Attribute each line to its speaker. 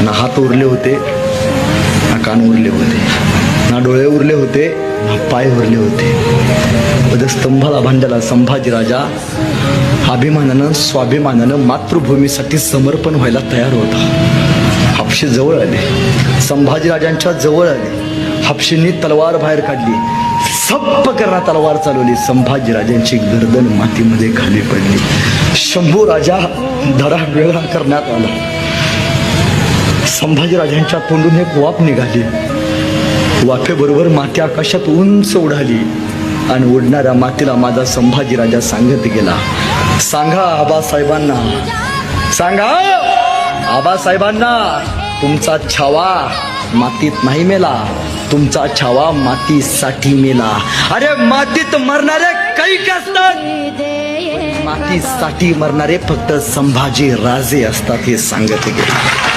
Speaker 1: ना हात उरले होते, ना कान उरले होते, ना डोळे उरले होते, ना पाय उरले होते. वधस्तंभाला बांधलेला संभाजी राजा अभिमानानं स्वाभिमानानं मातृभूमीसाठी समर्पण व्हायला तयार होता. हापशे जवळ आले, संभाजीराजांच्या जवळ आले. हापशेंनी तलवार बाहेर काढली, सप्प करणा तलवार चालवली. संभाजीराजांची गर्दन मातीमध्ये खाली पडली. शंभू राजा धडा वेगळा करण्यात आला. संभाजीराजांच्या तोंडून एक वाफ निघाली. वाफेबरोबर माती आकाशात उंच उडाली आणि उडणाऱ्या मातीला माझा संभाजीराजा सांगत गेला, सांगा आबासाहेबांना, सांगा आबासाहेबांना, तुमचा छावा मातीत नाही मेला, तुमचा छावा मातीसाठी मेला. अरे मातीत मरणारे काही असतात, मातीसाठी मरणारे फक्त संभाजी राजे असतात, हे सांगत गेले.